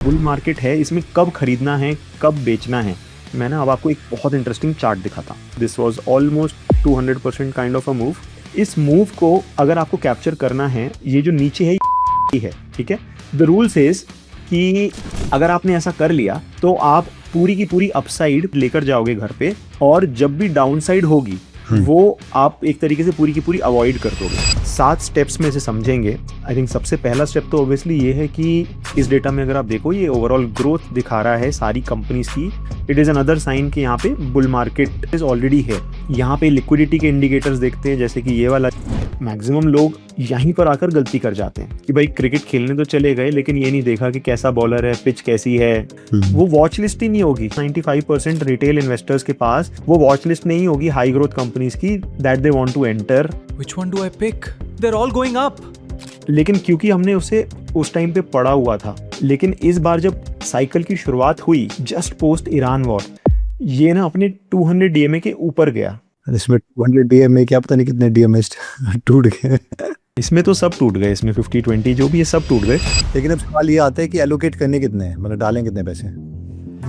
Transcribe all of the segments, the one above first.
Bull market है, इसमें कब खरीदना है कब बेचना है। मैं ना अब आपको एक बहुत इंटरेस्टिंग चार्ट दिखाता हूँ। This was almost 200% kind of a move. इस मूव को अगर आपको कैप्चर करना है, ये जो नीचे है ये है, ठीक है। द रूल सेज कि अगर आपने ऐसा कर लिया तो आप पूरी की पूरी अपसाइड लेकर जाओगे घर पे, और जब भी डाउनसाइड होगी वो आप एक तरीके से पूरी की पूरी अवॉइड कर दोगे। 7 स्टेप्स में से समझेंगे। आई थिंक सबसे पहला स्टेप तो ऑब्वियसली ये है कि इस डेटा में अगर आप देखो, ये ओवरऑल ग्रोथ दिखा रहा है सारी कंपनीज की। इट इज़ अनदर साइन कि यहाँ पे बुल मार्केट इज ऑलरेडी है। यहाँ पे लिक्विडिटी के इंडिकेटर्स देखते हैं, जैसे कि ये वाला। मैक्सिमम लोग यहीं पर आकर गलती कर जाते हैं कि भाई क्रिकेट खेलने तो चले गए, लेकिन ये नहीं देखा कि कैसा बॉलर है, पिच कैसी है। वो वॉच लिस्ट ही नहीं होगी। 95% रिटेल इन्वेस्टर्स के पास वो वॉच लिस्ट नहीं होगी हाई ग्रोथ कंपनीज की that they want to enter. Which one do I pick? They're all going up. लेकिन क्योंकि हमने उसे उस टाइम पे पढ़ा हुआ था, लेकिन इस बार जब साइकिल की शुरुआत हुई जस्ट पोस्ट ईरान वॉर, ये ना अपने 200 डीएमए के ऊपर गया। इसमें 200 डीएमए क्या पता नहीं कितने डीएमए टूट गए। इसमें तो सब टूट गए, इसमें 50-20 जो भी है सब टूट गए। लेकिन अब सवाल ये आता है कि एलोकेट करने कितने हैं, मतलब डालें कितने पैसे।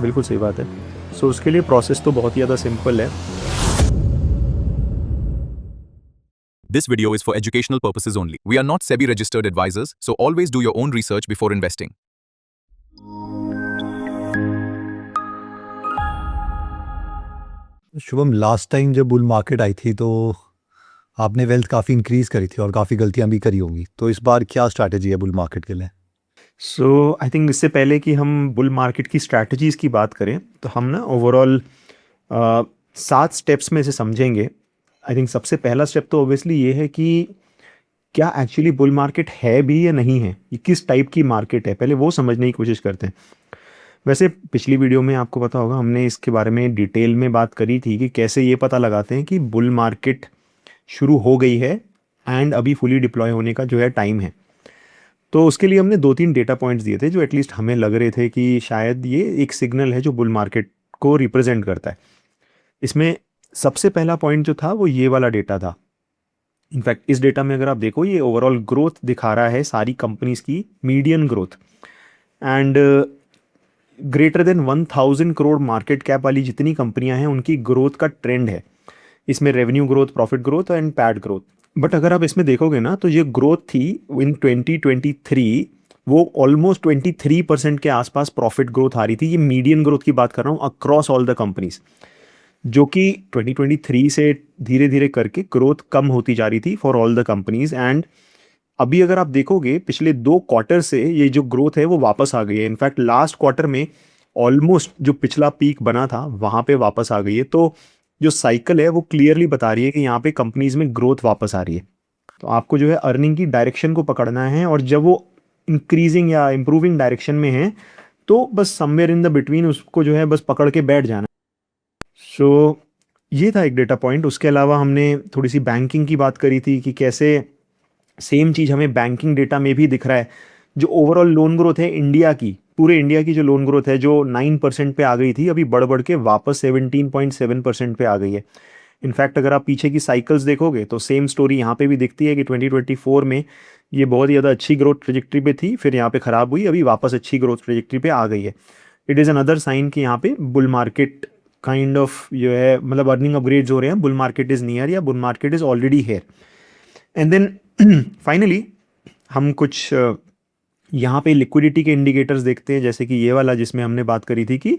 बिल्कुल सही बात है। सो उसके लिए प्रोसेस तो बहुत ही ज़्यादा सिंपल है। This video is for educational purposes only. We are not SEBI registered advisors, so always do your own research before investing. Shubham, last time जब बुल मार्केट आई थी तो आपने वेल्थ काफ़ी इंक्रीज करी थी और काफ़ी गलतियां भी करी होंगी, तो इस बार क्या स्ट्रैटेजी है बुल मार्केट के लिए? सो आई थिंक इससे पहले कि हम बुल मार्केट की स्ट्रैटेजीज़ की बात करें, तो हम ना ओवरऑल 7 स्टेप्स में से समझेंगे। आई थिंक सबसे पहला स्टेप तो ऑब्वियसली ये है कि क्या एक्चुअली बुल मार्केट है भी या नहीं है, ये किस टाइप की मार्केट है, पहले वो समझने की कोशिश करते हैं। वैसे पिछली वीडियो में आपको पता होगा, हमने इसके बारे में डिटेल में बात करी थी कि कैसे ये पता लगाते हैं कि बुल मार्केट शुरू हो गई है एंड अभी फुली डिप्लॉय होने का जो है टाइम है। तो उसके लिए हमने 2-3 डेटा पॉइंट्स दिए थे जो एटलीस्ट हमें लग रहे थे कि शायद ये एक सिग्नल है जो बुल मार्केट को रिप्रेजेंट करता है। इसमें सबसे पहला पॉइंट जो था वो ये वाला डेटा था। इनफैक्ट इस डेटा में अगर आप देखो, ये ओवरऑल ग्रोथ दिखा रहा है सारी कंपनीज की, median growth, and greater than 1000 crore market cap वाली जितनी कंपनियां हैं उनकी ग्रोथ का ट्रेंड है। इसमें revenue growth, profit growth and PAT growth. But अगर आप इसमें देखोगे ना, तो ये ग्रोथ थी इन 2023, वो ऑलमोस्ट 23% के आसपास प्रॉफिट ग्रोथ आ रही थी। ये मीडियन ग्रोथ की बात कर रहा हूँ अक्रॉस ऑल द कंपनीज, जो कि 2023 से धीरे धीरे करके ग्रोथ कम होती जा रही थी for all the companies. And अभी अगर आप देखोगे पिछले 2 क्वार्टर से ये जो ग्रोथ है वो वापस आ गई है। इनफैक्ट लास्ट क्वार्टर में ऑलमोस्ट जो पिछला पीक बना था वहाँ पे वापस आ गई है। तो जो साइकिल है वो क्लियरली बता रही है कि यहाँ पे कंपनीज में ग्रोथ वापस आ रही है। तो आपको जो है अर्निंग की डायरेक्शन को पकड़ना है, और जब वो इंक्रीजिंग या इम्प्रूविंग डायरेक्शन में है तो बस समवेयर इन द बिटवीन उसको जो है बस पकड़ के बैठ जाना। सो ये था एक डेटा पॉइंट। उसके अलावा हमने थोड़ी सी बैंकिंग की बात करी थी कि कैसे सेम चीज़ हमें बैंकिंग डेटा में भी दिख रहा है। जो ओवरऑल लोन ग्रोथ है इंडिया की, पूरे इंडिया की जो लोन ग्रोथ है जो 9% पे आ गई थी, अभी बढ़ बढ़ के वापस 17.7% पे आ गई है। इनफैक्ट अगर आप पीछे की साइकिल्स देखोगे तो सेम स्टोरी यहाँ पे भी दिखती है कि 2024 में ये बहुत ही ज़्यादा अच्छी ग्रोथ ट्रेजेक्ट्री पे थी, फिर यहाँ पे ख़राब हुई, अभी वापस अच्छी ग्रोथ ट्रेजेक्ट्री पे आ गई है। इट इज़ अनदर साइन कि यहाँ पे बुल मार्केट काइंड ऑफ जो है, मतलब अर्निंग अपग्रेड्स हो रहे हैं, बुल मार्केट इज़ नियर या bull market is already here. And then finally हम कुछ यहाँ पे लिक्विडिटी के इंडिकेटर्स देखते हैं, जैसे कि ये वाला जिसमें हमने बात करी थी कि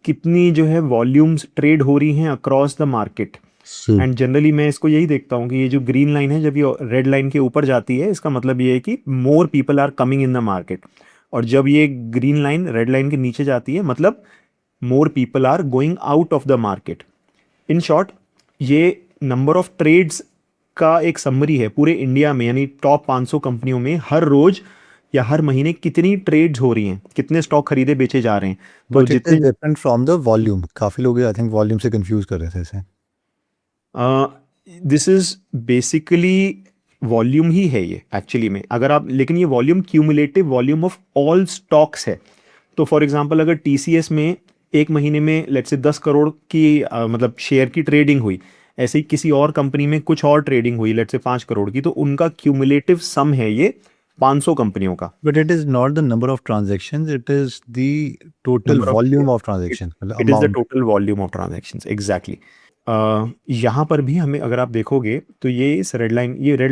कितनी जो है वॉल्यूम्स ट्रेड हो रही हैं across the market. And generally मैं इसको यही देखता हूँ कि ये जो ग्रीन लाइन है जब ये रेड लाइन के ऊपर जाती है, इसका मतलब ये है कि more people are coming in the market, और जब ये ग्रीन लाइन रेड लाइन के नीचे जाती है मतलब more people are going out of the market. In short ये नंबर ऑफ ट्रेड्स का एक समरी है पूरे इंडिया में, यानी टॉप 500 कंपनियों में हर रोज या हर महीने कितनी ट्रेड्स हो रही हैं, कितने स्टॉक खरीदे बेचे जा रहे हैं। तो जितने डिफरेंट फ्रॉम द वॉल्यूम, काफ़ी लोग आई थिंक वॉल्यूम से कंफ्यूज कर रहे थे इसे। दिस इज बेसिकली वॉल्यूम ही है ये एक्चुअली में, अगर आप, लेकिन ये volume cumulative volume of all stocks है। तो फॉर एग्जांपल अगर टीसीएस में एक महीने में लेट्स से 10 करोड़ की मतलब शेयर की ट्रेडिंग हुई, ऐसे ही किसी और कंपनी में कुछ और ट्रेडिंग हुई लेट्स से 5 करोड़ की, तो उनका क्यूमुलेटिव सम है ये 500 कंपनियों का। But it is not the number of transactions, it is the total Number of- volume of transactions, मतलब it is the amount. Total volume of transactions, exactly. यहाँ पर भी हमें अगर आप देखोगे तो ये red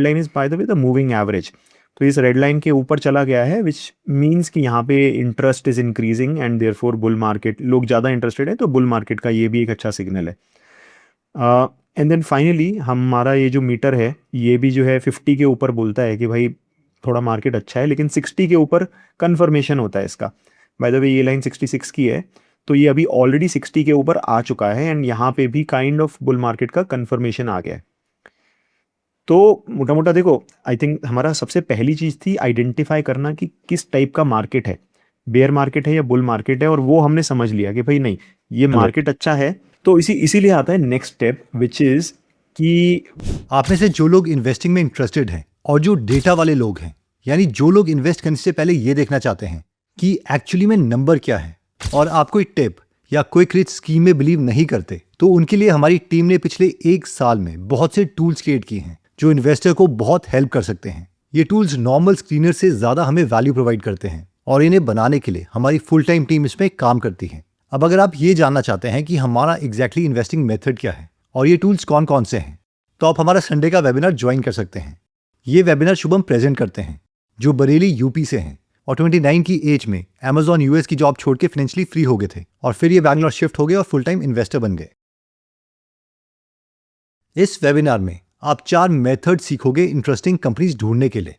line is by the way the moving average. तो इस रेड लाइन के ऊपर चला गया है, विच मीन्स कि यहाँ पे interest is increasing and therefore bull market, लोग ज़्यादा इंटरेस्टेड है, तो बुल मार्केट का ये भी एक अच्छा सिग्नल है। एंड देन फाइनली हमारा ये जो मीटर है ये भी जो है 50 के ऊपर बोलता है कि भाई थोड़ा मार्केट अच्छा है, लेकिन 60 के ऊपर कन्फर्मेशन होता है इसका। बाय द वे ये लाइन 66 की है, तो ये अभी ऑलरेडी 60 के ऊपर आ चुका है एंड यहाँ पे भी काइंड ऑफ बुल मार्केट का कन्फर्मेशन आ गया है। तो मोटा मोटा देखो, आई थिंक हमारा सबसे पहली चीज़ थी आइडेंटिफाई करना कि किस टाइप का मार्केट है, बेयर मार्केट है या बुल मार्केट है, और वो हमने समझ लिया कि भाई नहीं ये मार्केट अच्छा है। तो इसीलिए आता है नेक्स्ट स्टेप, विच इज़ कि आप में से जो लोग इन्वेस्टिंग में इंटरेस्टेड हैं और जो डेटा वाले लोग हैं, यानी जो लोग इन्वेस्ट करने से पहले ये देखना चाहते हैं कि एक्चुअली में नंबर क्या है, और आप कोई टिप या क्विक रिच स्कीम में बिलीव नहीं करते, तो उनके लिए हमारी टीम ने पिछले 1 साल में बहुत से टूल्स क्रिएट किए हैं जो इन्वेस्टर को बहुत हेल्प कर सकते हैं। ये टूल्स नॉर्मल स्क्रीनर से ज़्यादा हमें वैल्यू प्रोवाइड करते हैं और इन्हें बनाने के लिए हमारी फुल टाइम टीम इसमें काम करती है। अब अगर आप ये जानना चाहते हैं कि हमारा एग्जैक्टली इन्वेस्टिंग मेथड क्या है और ये टूल्स कौन कौन से हैं, तो आप हमारा संडे का वेबिनार ज्वाइन कर सकते हैं। ये वेबिनार शुभम प्रेजेंट करते हैं, जो बरेली यूपी से हैं और 29 की एज में अमेजॉन यूएस की जॉब छोड़ के फाइनेंशियली फ्री हो गए थे और फिर ये बैंगलोर शिफ्ट हो गए और फुल टाइम इन्वेस्टर बन गए। इस वेबिनार में आप 4 मेथड सीखोगे इंटरेस्टिंग कंपनीज ढूंढने के लिए,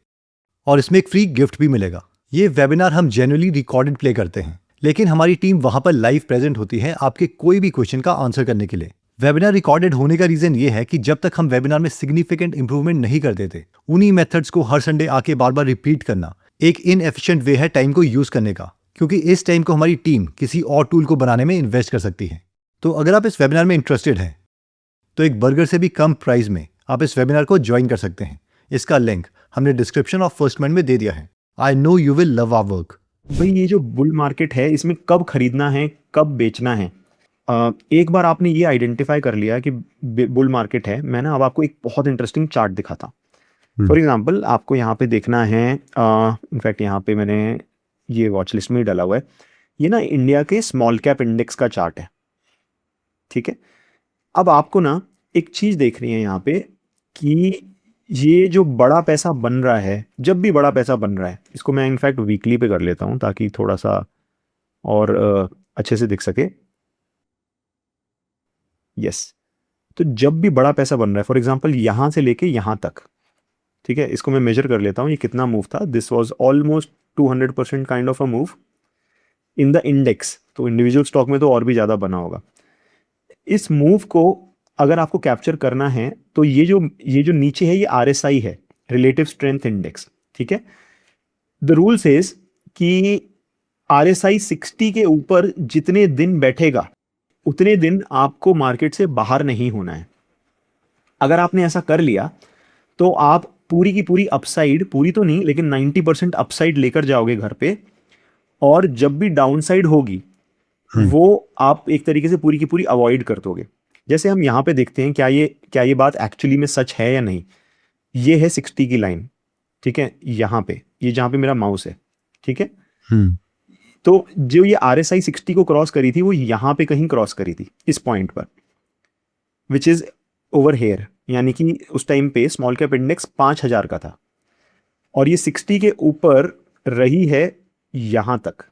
और इसमें एक फ्री गिफ्ट भी मिलेगा। ये वेबिनार हम जेन्युइनली रिकॉर्डेड प्ले करते हैं, लेकिन हमारी टीम वहां पर लाइव प्रेजेंट होती है आपके कोई भी क्वेश्चन का आंसर करने के लिए। वेबिनार रिकॉर्डेड होने का रीजन ये है कि जब तक हम वेबिनार में सिग्निफिकेंट इंप्रूवमेंट नहीं कर देते, उन्हीं मेथड्स को हर संडे आके बार बार रिपीट करना एक इनएफिशिएंट वे है टाइम को यूज करने का, क्योंकि इस टाइम को हमारी टीम किसी और टूल को बनाने में इन्वेस्ट कर सकती है। तो अगर आप इस वेबिनार में इंटरेस्टेड हैं, तो एक बर्गर से भी कम प्राइस में आप इस वेबिनार को ज्वाइन कर सकते हैं। इसका लिंक हमने डिस्क्रिप्शन और फर्स्ट कमेंट में दे दिया है। I know you will love our work. भाई ये जो बुल मार्केट है इसमें कब खरीदना है कब बेचना है, एक बार आपने ये आइडेंटिफाई कर लिया कि बुल मार्केट है, मैं ना अब आपको एक बहुत इंटरेस्टिंग चार्ट दिखाता हूँ। फॉर एग्जांपल आपको यहाँ पे देखना है, इनफैक्ट यहाँ पे मैंने ये वॉच लिस्ट में ही डाला हुआ है, ये ना इंडिया के स्मॉल कैप इंडेक्स का चार्ट है, ठीक है। अब आपको ना एक चीज़ देख रही है यहाँ पे कि ये जो बड़ा पैसा बन रहा है, जब भी बड़ा पैसा बन रहा है, इसको मैं इनफैक्ट वीकली पे कर लेता हूँ ताकि थोड़ा सा और अच्छे से दिख सके। यस, तो जब भी बड़ा पैसा बन रहा है, फॉर एग्जांपल यहाँ से लेके यहाँ तक, ठीक है, इसको मैं मेजर कर लेता हूँ ये कितना मूव था। This was almost 200% kind of a move in the index, तो इंडिविजुअल स्टॉक में तो और भी ज़्यादा बना होगा। इस मूव को अगर आपको कैप्चर करना है तो ये जो नीचे है ये RSI है, रिलेटिव स्ट्रेंथ इंडेक्स, ठीक है। द रूल सेज कि RSI 60 के ऊपर जितने दिन बैठेगा उतने दिन आपको मार्केट से बाहर नहीं होना है। अगर आपने ऐसा कर लिया तो आप पूरी की पूरी अपसाइड, पूरी तो नहीं लेकिन 90% अपसाइड लेकर जाओगे घर पे, और जब भी डाउनसाइड होगी वो आप एक तरीके से पूरी की पूरी अवॉइड कर दोगे। जैसे हम यहाँ पे देखते हैं, क्या ये बात एक्चुअली में सच है या नहीं। ये है 60 की लाइन, ठीक है, यहाँ पे ये जहाँ पे मेरा माउस है, ठीक है। तो जो ये RSI 60 को क्रॉस करी थी वो यहाँ पे कहीं क्रॉस करी थी इस पॉइंट पर, विच इज ओवर हेयर, यानी कि उस टाइम पे स्मॉल कैप इंडेक्स 5000 का था और ये 60 के ऊपर रही है यहाँ तक,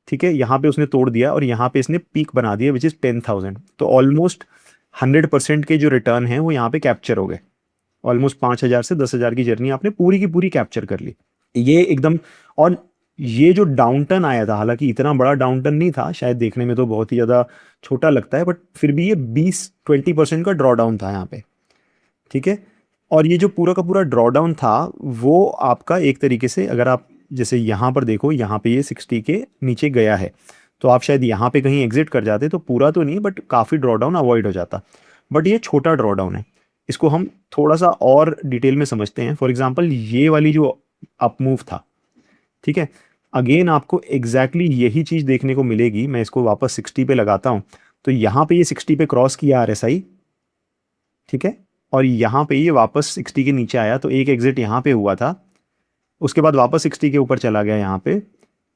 ठीक है। यहाँ पे उसने तोड़ दिया और यहाँ पे इसने पीक बना दिया विच इज 10,000। तो ऑलमोस्ट 100% के जो रिटर्न है वो यहाँ पे कैप्चर हो गए। ऑलमोस्ट 5000 से 10,000 की जर्नी आपने पूरी की पूरी कैप्चर कर ली, ये एकदम। और ये जो डाउन टर्न आया था, हालांकि इतना बड़ा डाउन टर्न नहीं था, शायद देखने में तो बहुत ही ज़्यादा छोटा लगता है, बट फिर भी ये 20-20% का ड्रॉ डाउन था यहाँ पे, ठीक है। और ये जो पूरा का पूरा ड्रॉ डाउन था वो आपका एक तरीके से, अगर आप जैसे यहाँ पर देखो, यहाँ पे ये 60 के नीचे गया है, तो आप शायद यहाँ पे कहीं एग्जिट कर जाते तो पूरा तो नहीं बट काफ़ी ड्रॉ डाउन अवॉइड हो जाता। बट ये छोटा ड्रॉ डाउन है, इसको हम थोड़ा सा और डिटेल में समझते हैं। फॉर एग्जांपल ये वाली जो अप मूव था, ठीक है, अगेन आपको एग्जैक्टली यही चीज़ देखने को मिलेगी। मैं इसको वापस 60 पे लगाता हूँ, तो यहाँ पे ये 60 पे क्रॉस किया RSI, ठीक है, और यहाँ पे ये वापस 60 के नीचे आया, तो एक एग्जिट यहाँ पे हुआ था उसके बाद वापस 60 के ऊपर चला गया यहाँ पे,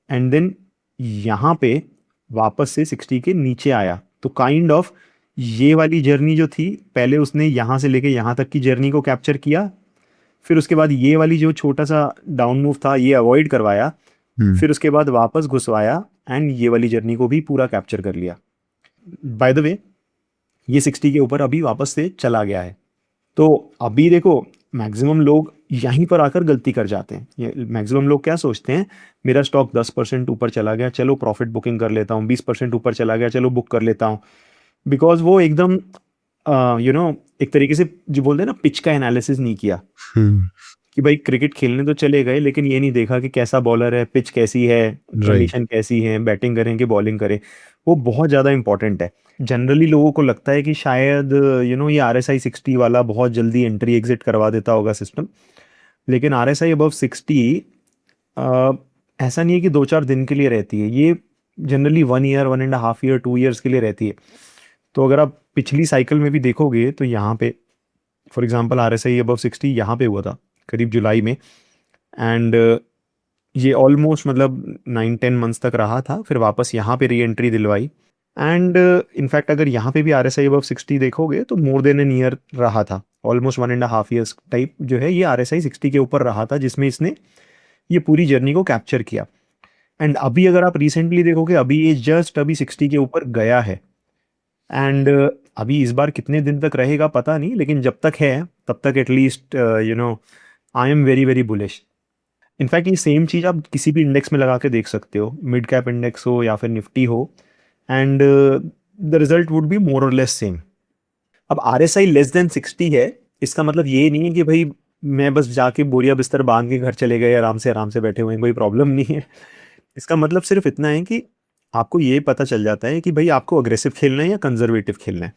एंड देन यहाँ पे वापस से 60 के नीचे आया। तो काइंड ऑफ ये वाली जर्नी जो थी, पहले उसने यहाँ से लेके यहाँ तक की जर्नी को कैप्चर किया, फिर उसके बाद ये वाली जो छोटा सा डाउन मूव था ये अवॉइड करवाया, फिर उसके बाद वापस घुसवाया एंड ये वाली जर्नी को भी पूरा कैप्चर कर लिया। बाय द वे ये 60 के ऊपर अभी वापस से चला गया है। तो अभी देखो मैक्सिमम लोग यहीं पर आकर गलती कर जाते हैं। मैक्सिमम लोग क्या सोचते हैं, मेरा स्टॉक 10% ऊपर चला गया, चलो प्रॉफिट बुकिंग कर लेता हूँ, 20% ऊपर चला गया, चलो बुक कर लेता हूँ। बिकॉज वो एकदम एक तरीके से जो बोलते हैं ना, पिच का एनालिसिस नहीं किया कि भाई क्रिकेट खेलने तो चले गए लेकिन ये नहीं देखा कि कैसा बॉलर है, पिच कैसी है, कंडीशन कैसी है, बैटिंग करें कि बॉलिंग करें। वो बहुत ज़्यादा इंपॉर्टेंट है। जनरली लोगों को लगता है कि शायद ये RSI 60 वाला बहुत जल्दी एंट्री एग्जिट करवा देता होगा सिस्टम, लेकिन RSI अबव 60 ऐसा नहीं है कि 2-4 दिन के लिए रहती है। ये जनरली 1 ईयर, 1.5 ईयर, 2 ईयर्स के लिए रहती है। तो अगर आप पिछली साइकिल में भी देखोगे तो यहाँ पे फॉर एग्जांपल RSI अबव 60 यहाँ पे हुआ था करीब जुलाई में, एंड ये ऑलमोस्ट मतलब 9-10 मंथ्स तक रहा था, फिर वापस यहाँ पे री एंट्री दिलवाई। एंड इनफैक्ट अगर यहाँ पे भी RSI अबव 60 देखोगे तो मोर देन एन ईयर रहा था, ऑलमोस्ट 1.5 ईयर्स टाइप जो है ये RSI 60 के ऊपर रहा था, जिसमें इसने ये पूरी जर्नी को कैप्चर किया। एंड अभी अगर आप रिसेंटली देखोगे अभी ये जस्ट अभी 60 के ऊपर गया है, एंड अभी इस बार कितने दिन तक रहेगा पता नहीं, लेकिन जब तक है तब तक at least I am very very bullish. In fact ये सेम चीज़ आप किसी भी इंडेक्स में लगा के देख सकते हो, मिड कैप इंडेक्स हो या फिर निफ्टी हो, and the result would be more और लेस सेम। अब RSI लेस देन 60 है, इसका मतलब ये नहीं है कि भाई मैं बस जाके बोरिया बिस्तर बांध के घर चले गए, आराम से बैठे हुए हैं, कोई प्रॉब्लम नहीं है। इसका मतलब सिर्फ इतना है कि आपको ये पता चल जाता है कि भाई आपको अग्रेसिव खेलना है या कंजर्वेटिव खेलना है।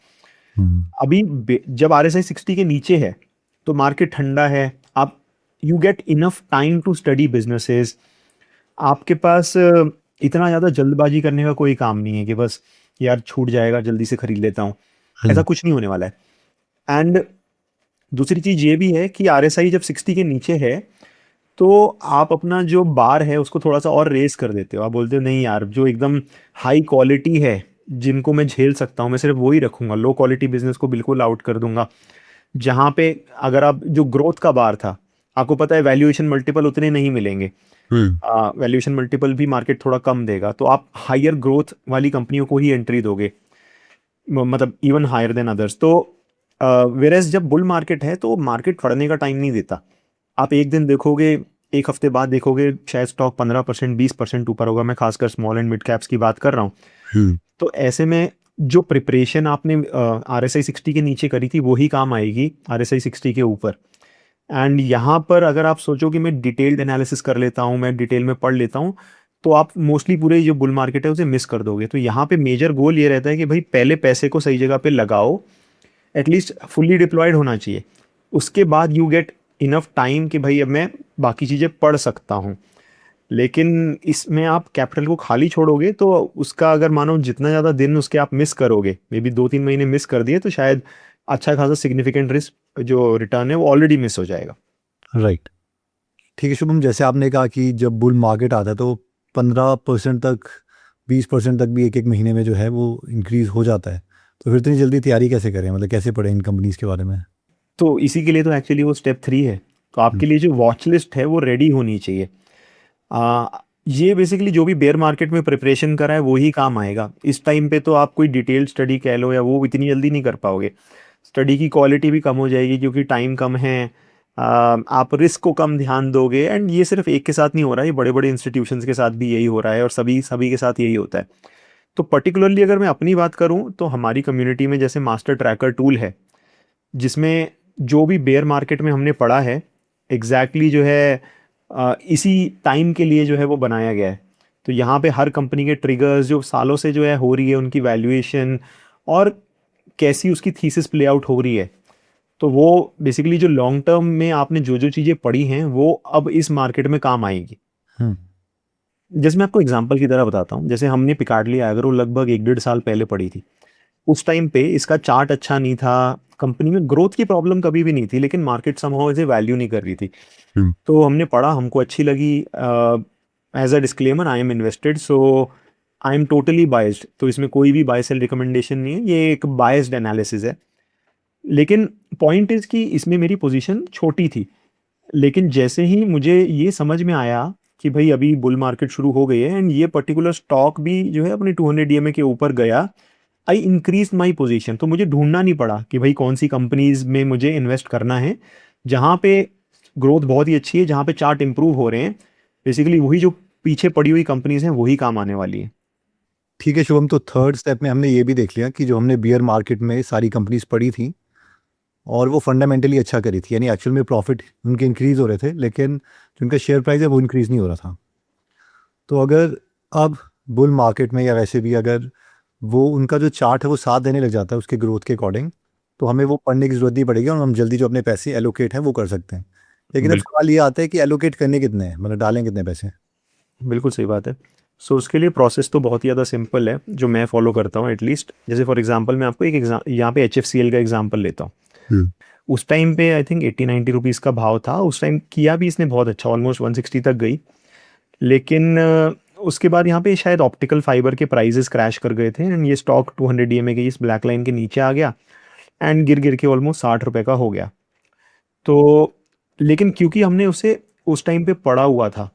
अभी जब RSI 60 के नीचे है तो मार्केट ठंडा है, आप you get enough time to study businesses. आपके पास इतना ज़्यादा जल्दबाजी करने का कोई काम नहीं है कि बस यार छूट जाएगा जल्दी से खरीद लेता हूँ, ऐसा कुछ नहीं होने वाला है। एंड दूसरी चीज़ ये भी है कि RSI जब 60 के नीचे है तो आप अपना जो बार है उसको थोड़ा सा और रेस कर देते हो। आप बोलते हो नहीं यार, जो एकदम हाई क्वालिटी है जिनको मैं झेल सकता हूँ मैं सिर्फ वही रखूंगा, लो क्वालिटी बिजनेस को बिल्कुल आउट कर दूंगा। जहाँ पे अगर आप जो ग्रोथ का बार था, आपको पता है वैल्यूएशन मल्टीपल उतने नहीं मिलेंगे, वैल्यूएशन मल्टीपल भी मार्केट थोड़ा कम देगा, तो आप हायर ग्रोथ वाली कंपनियों को ही एंट्री दोगे, मतलब इवन हायर देन अदर्स। तो वेरेस जब बुल मार्केट है तो मार्केट पढ़ने का टाइम नहीं देता। आप एक दिन देखोगे, एक हफ्ते बाद देखोगे शायद स्टॉक 15% 20% ऊपर होगा। मैं खासकर स्मॉल एंड मिड कैप्स की बात कर रहा हूँ। तो ऐसे में जो प्रिपरेशन आपने RSI 60 के नीचे करी थी वही काम आएगी RSI 60 के ऊपर। एंड यहाँ पर अगर आप सोचो कि मैं डिटेल्ड एनालिसिस कर लेता हूँ, मैं डिटेल में पढ़ लेता हूँ, तो आप मोस्टली पूरे जो बुल मार्केट है उसे मिस कर दोगे। तो यहाँ पे मेजर गोल ये रहता है कि भाई पहले पैसे को सही जगह पे लगाओ, एटलीस्ट फुल्ली डिप्लॉयड होना चाहिए। उसके बाद यू गेट इनफ टाइम कि भाई अब मैं बाकी चीज़ें पढ़ सकता हूँ। लेकिन इसमें आप कैपिटल को खाली छोड़ोगे तो उसका अगर मानो जितना ज़्यादा दिन उसके आप मिस करोगे, मे बी 2-3 महीने मिस कर दिए, तो शायद अच्छा खासा सिग्निफिकेंट रिस्क जो रिटर्न है वो ऑलरेडी मिस हो जाएगा। राइट, ठीक है शुभम, जैसे आपने कहा कि जब बुल मार्केट आता है तो 15% तक 20% तक भी एक महीने में जो है वो इंक्रीज हो जाता है, तो फिर इतनी जल्दी तैयारी कैसे करें, मतलब कैसे पढ़ें इन कंपनीज के बारे में? तो इसी के लिए तो एक्चुअली वो स्टेप 3 है। तो आपके लिए जो वॉच लिस्ट है वो रेडी होनी चाहिए। ये बेसिकली जो भी बेयर मार्केट में प्रिपरेशन करा है वो ही काम आएगा। इस टाइम पे तो आप कोई डिटेल्ड स्टडी कह लो या वो इतनी जल्दी नहीं कर पाओगे। स्टडी की क्वालिटी भी कम हो जाएगी क्योंकि टाइम कम है, आप रिस्क को कम ध्यान दोगे। एंड ये सिर्फ एक के साथ नहीं हो रहा है, ये बड़े बड़े इंस्टीट्यूशंस के साथ भी यही हो रहा है और सभी के साथ यही होता है। तो पर्टिकुलरली अगर मैं अपनी बात करूँ तो हमारी कम्युनिटी में जैसे मास्टर ट्रैकर टूल है, जिसमें जो भी बेयर मार्केट में हमने पढ़ा है एग्जैक्टली जो है इसी टाइम के लिए जो है वो बनाया गया है। तो यहाँ पे हर कंपनी के ट्रिगर्स जो सालों से जो है हो रही है, उनकी वैल्यूएशन और कैसी उसकी थीसिस प्ले आउट हो रही है, तो वो बेसिकली जो लॉन्ग टर्म में आपने जो चीज़ें पढ़ी हैं वो अब इस मार्केट में काम आएगी। जैसे मैं आपको एग्जांपल की तरह बताता हूँ, जैसे हमने पिकार्डली एग्रो लगभग 1-1.5 साल पहले पढ़ी थी। उस टाइम पे इसका चार्ट अच्छा नहीं था, कंपनी में ग्रोथ की प्रॉब्लम कभी भी नहीं थी, लेकिन मार्केट समहाउ इसे वैल्यू नहीं कर रही थी। तो हमने पढ़ा, हमको अच्छी लगी। As a disclaimer, I am invested, so I am totally biased, तो इसमें कोई भी बाय सेल रिकमेंडेशन नहीं है, ये एक बायस्ड एनालिसिस है। लेकिन पॉइंट इज कि इसमें मेरी पोजीशन छोटी थी, लेकिन जैसे ही मुझे ये समझ में आया कि भाई अभी बुल मार्केट शुरू हो गई है एंड ये पर्टिकुलर स्टॉक भी जो है अपने 200 डीएमए के ऊपर गया, आई इंक्रीज माई पोजीशन। तो मुझे ढूंढना नहीं पड़ा कि भाई कौन सी कंपनीज में मुझे इन्वेस्ट करना है, जहाँ पे ग्रोथ बहुत ही अच्छी है, जहाँ पे चार्ट इंप्रूव हो रहे हैं। बेसिकली वही जो पीछे पड़ी हुई कंपनीज हैं वही काम आने वाली है। ठीक है शुभम, तो थर्ड स्टेप में हमने ये भी देख लिया कि जो हमने बियर मार्केट में सारी कंपनीज पढ़ी थी और वो फंडामेंटली अच्छा करी थी, यानी एक्चुअल में प्रॉफिट उनके इंक्रीज हो रहे थे, लेकिन जो उनका शेयर प्राइस है वो इंक्रीज नहीं हो रहा था। तो अगर अब बुल मार्केट में या वैसे भी अगर वो उनका जो चार्ट है वो साथ देने लग जाता है उसके ग्रोथ के अकॉर्डिंग, तो हमें वो पढ़ने की जरूरत नहीं पड़ेगी और हम जल्दी जो अपने पैसे एलोकेट हैं वो कर सकते हैं। लेकिन अब बिल्कुल, सवाल ये आता है कि एलोकेट करने कितने हैं, मतलब डालें कितने पैसे। बिल्कुल सही बात है। सो उसके लिए प्रोसेस तो बहुत ही ज़्यादा सिंपल है, जो मैं फॉलो करता हूँ एटलीस्ट। जैसे फॉर एग्जांपल मैं आपको एक यहाँ पे HFCL का एग्जांपल लेता हूँ। उस टाइम पे आई थिंक 80-90 रुपीज़ का भाव था, उस टाइम किया भी इसने बहुत अच्छा, ऑलमोस्ट 160 तक गई। लेकिन उसके बाद यहाँ पे शायद ऑप्टिकल फाइबर के प्राइजेस क्रैश कर गए थे एंड ये स्टॉक 200 डीएमए के इस ब्लैक लाइन के नीचे आ गया एंड गिर गिर के ऑलमोस्ट 60 रुपए का हो गया। तो लेकिन क्योंकि हमने उसे उस टाइम पे पड़ा हुआ था,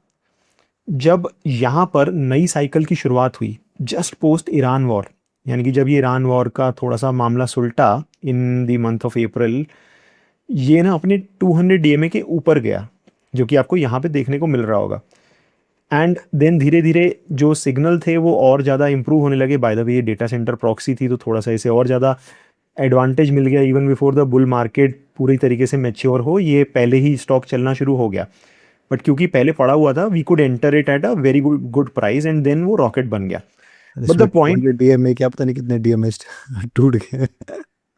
जब यहाँ पर नई साइकिल की शुरुआत हुई जस्ट पोस्ट ईरान वॉर, यानी कि जब ये ईरान वॉर का थोड़ा सा मामला सुलटा in the month of April, ये ना अपने 200 डीएमए के ऊपर गया, जो कि आपको यहाँ पे देखने को मिल रहा होगा। एंड देन धीरे धीरे जो सिग्नल थे वो और ज़्यादा इंप्रूव होने लगे। बाय द वे ये डेटा सेंटर प्रॉक्सी थी, तो थोड़ा सा इसे और ज़्यादा एडवांटेज मिल गया। Even before the bull market पूरी तरीके से मैच्योर हो, ये पहले ही स्टॉक चलना शुरू हो गया। बट क्योंकि पहले पड़ा हुआ था, we could enter it at a very good price and then वो रॉकेट बन गया। बट द पॉइंट, डीएमए क्या पता नहीं कितने डीएमए टूट गए।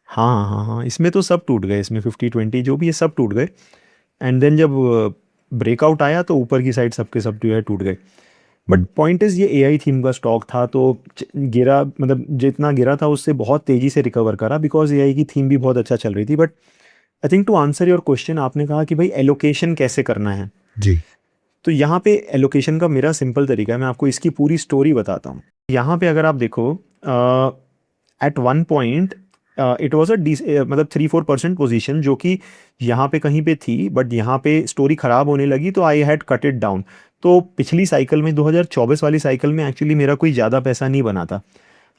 हाँ हाँ हाँ, इसमें तो सब टूट गए, इसमें 50-20 जो भी है सब टूट गए। एंड देन जब ब्रेकआउट आया तो ऊपर की साइड सबके सब जो है टूट गए। बट पॉइंट इज ये एआई थीम का स्टॉक था, तो गिरा, मतलब जितना गिरा था उससे बहुत तेजी से रिकवर करा, बिकॉज एआई की थीम भी बहुत अच्छा चल रही थी। But I think to answer your question, आपने कहा कि भाई एलोकेशन कैसे करना है। जी। तो यहाँ पे एलोकेशन का मेरा सिंपल तरीका है, मैं आपको इसकी पूरी स्टोरी बताता हूँ। यहाँ पे अगर आप देखो, at one point it was मतलब 3-4% पोजीशन जो कि यहाँ पे कहीं पे थी, बट यहाँ पे स्टोरी ख़राब होने लगी तो I had cut it down. तो पिछली साइकिल में 2024 वाली साइकिल में एक्चुअली मेरा कोई ज़्यादा पैसा नहीं बना था,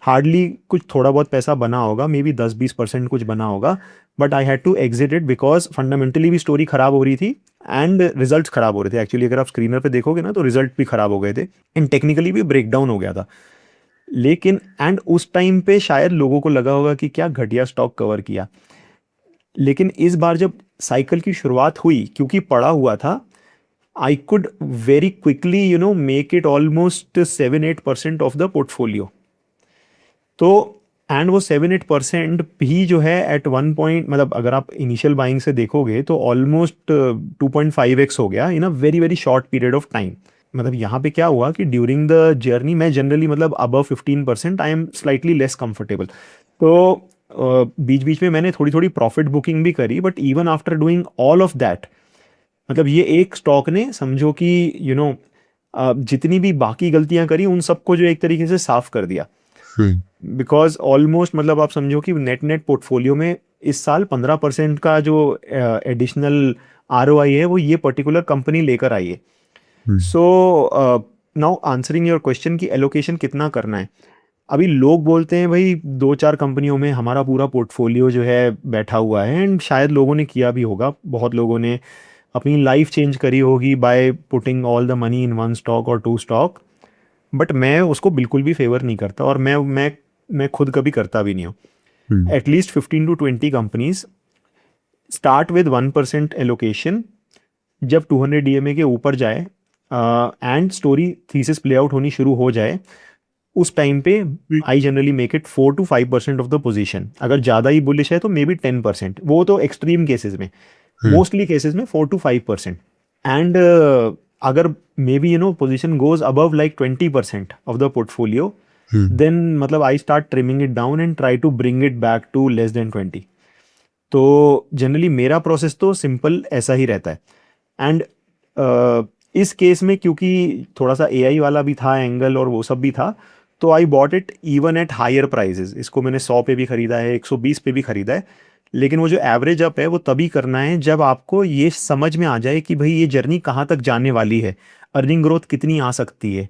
हार्डली कुछ थोड़ा बहुत पैसा बना होगा, मे बी 10-20% कुछ बना होगा। But I had to exit it because fundamentally भी स्टोरी खराब हो रही थी एंड रिजल्ट खराब हो रहे थे। एक्चुअली अगर आप स्क्रीनर पे देखोगे ना तो रिजल्ट भी खराब हो गए थे एंड टेक्निकली भी ब्रेक डाउन हो गया था। लेकिन एंड उस टाइम पे शायद लोगों को लगा होगा कि क्या घटिया स्टॉक कवर किया। लेकिन इस बार जब साइकिल की शुरुआत हुई, क्योंकि पड़ा हुआ था, I could very quickly make it almost 7-8% of the portfolio. तो एंड वो 7-8% भी जो है एट वन पॉइंट, मतलब अगर आप इनिशियल बाइंग से देखोगे तो ऑलमोस्ट 2.5x हो गया in a very very short period of time. मतलब यहाँ पे क्या हुआ कि ड्यूरिंग द जर्नी मैं जनरली मतलब above 15% I am slightly less comfortable. तो बीच बीच में मैंने थोड़ी थोड़ी प्रॉफिट बुकिंग भी करी, but even after doing all of that, मतलब ये एक स्टॉक ने समझो कि जितनी भी बाकी गलतियां करी उन सबको जो एक तरीके से साफ कर दिया। बिकॉज ऑलमोस्ट मतलब आप समझो कि नेट नेट पोर्टफोलियो में इस साल 15% का जो एडिशनल ROI है वो ये पर्टिकुलर कंपनी लेकर आई है। So now answering your question कि एलोकेशन कितना करना है। अभी लोग बोलते हैं भाई 2-4 कंपनियों में हमारा पूरा पोर्टफोलियो जो है बैठा हुआ है, एंड शायद लोगों ने किया भी होगा, बहुत लोगों ने अपनी लाइफ चेंज करी होगी by putting all the money in one stock और 2 स्टॉक। बट मैं उसको बिल्कुल भी फेवर नहीं करता, और मैं खुद कभी करता भी नहीं हूँ। At least 15-20 companies, start with 1% allocation. जब 200 डीएमए के ऊपर जाए and story thesis play out होनी शुरू हो जाए, उस टाइम पे I generally make it 4-5% of the position. अगर ज़्यादा ही बुलिश है तो मे बी 10%, वो तो एक्सट्रीम केसेस में, मोस्टली केसेस में 4-5%। एंड अगर may be position goes above like 20% of the portfolio, then मतलब I start trimming it down and try to bring it back to less than 20। तो generally मेरा process तो simple ऐसा ही रहता है। एंड इस केस में क्योंकि थोड़ा सा एआई वाला भी था एंगल और वो सब भी था, तो I bought it even at higher prices. इसको मैंने 100 पे भी खरीदा है, 120 पे भी खरीदा है। लेकिन वो जो एवरेज अप है वो तभी करना है जब आपको ये समझ में आ जाए कि भाई ये जर्नी कहाँ तक जाने वाली है, अर्निंग ग्रोथ कितनी आ सकती है।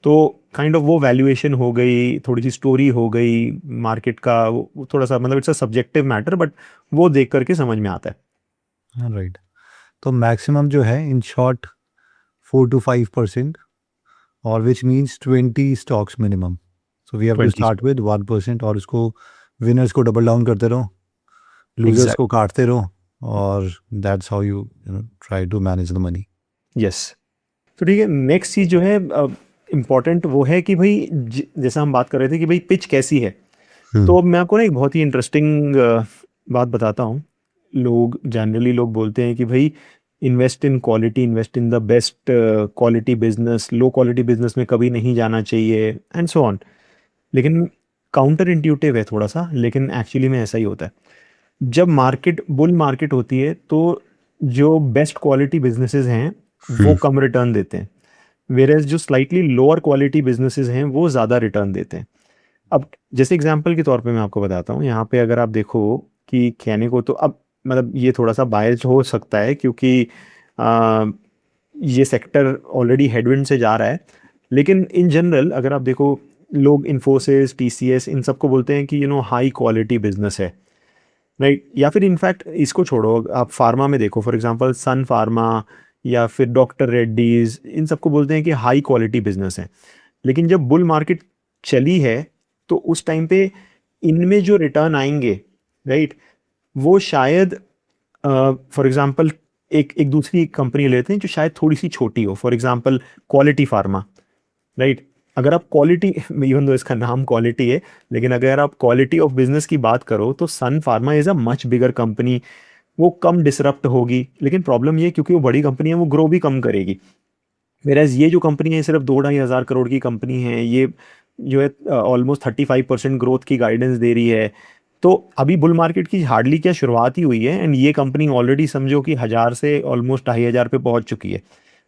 तो काइंड ऑफ वो वैल्यूएशन हो गई, थोड़ी सी स्टोरी हो गई मार्केट का, वो थोड़ा सा मतलब it's a subjective matter, but वो देख करके समझ में आता है। राइट। तो मैक्सिमम जो है इन शॉर्ट 4 to 5%, और which means 20 stocks minimum. So we have to 20 start with 1%, और उसको विनर्स को डबल डाउन करते रहो, लूजर्स को काटते रहो, और that's how you try to manage the money. Yes. तो ठीक है, नेक्स्ट चीज जो है इम्पॉर्टेंट वो है कि भाई जैसा हम बात कर रहे थे कि भाई पिच कैसी है। तो अब मैं आपको ना एक बहुत ही इंटरेस्टिंग बात बताता हूँ। लोग जनरली बोलते हैं कि भाई invest in quality, invest in the best quality business, low quality business में कभी नहीं जाना चाहिए एंड सो ऑन। लेकिन काउंटर इंट्यूटिव है थोड़ा सा, लेकिन एक्चुअली में ऐसा ही होता है। जब मार्केट बुल मार्केट होती है तो जो बेस्ट क्वालिटी बिजनेसेस हैं वो कम रिटर्न देते हैं, वेरेज जो स्लाइटली लोअर क्वालिटी बिजनेसेस हैं वो ज़्यादा रिटर्न देते हैं। अब जैसे एग्जांपल के तौर पे मैं आपको बताता हूँ, यहाँ पे अगर आप देखो कि कहने को तो अब मतलब ये थोड़ा सा बायस्ड हो सकता है क्योंकि आ, ये सेक्टर ऑलरेडी हेडविंड से जा रहा है। लेकिन इन जनरल अगर आप देखो, लोग इन्फोसिस, टीसीएस इन सबको बोलते हैं कि हाई क्वालिटी बिजनेस है, राइट। या फिर इनफैक्ट इसको छोड़ो, आप फार्मा में देखो, फॉर एग्जांपल सन फार्मा या फिर डॉक्टर रेड्डीज, इन सबको बोलते हैं कि हाई क्वालिटी बिजनेस है। लेकिन जब बुल मार्केट चली है तो उस टाइम पे इनमें जो रिटर्न आएंगे, राइट, वो शायद फॉर एग्जांपल एक एक दूसरी कंपनी लेते हैं जो शायद थोड़ी सी छोटी हो, for example quality pharma, right. अगर आप क्वालिटी, इवन दो इसका नाम क्वालिटी है, लेकिन अगर आप क्वालिटी ऑफ बिजनेस की बात करो तो Sun Pharma is a much bigger company. वो कम डिसरप्ट होगी, लेकिन प्रॉब्लम ये क्योंकि वो बड़ी कंपनी है वो ग्रो भी कम करेगी। वेराज ये जो कंपनी है सिर्फ 2-2.5 हज़ार करोड़ की कंपनी है, ये जो है ऑलमोस्ट 35% ग्रोथ की गाइडेंस दे रही है। तो अभी बुल मार्केट की हार्डली क्या शुरुआत ही हुई है एंड ये कंपनी ऑलरेडी समझो कि 1,000 से ऑलमोस्ट 2,500 पे पहुंच चुकी है।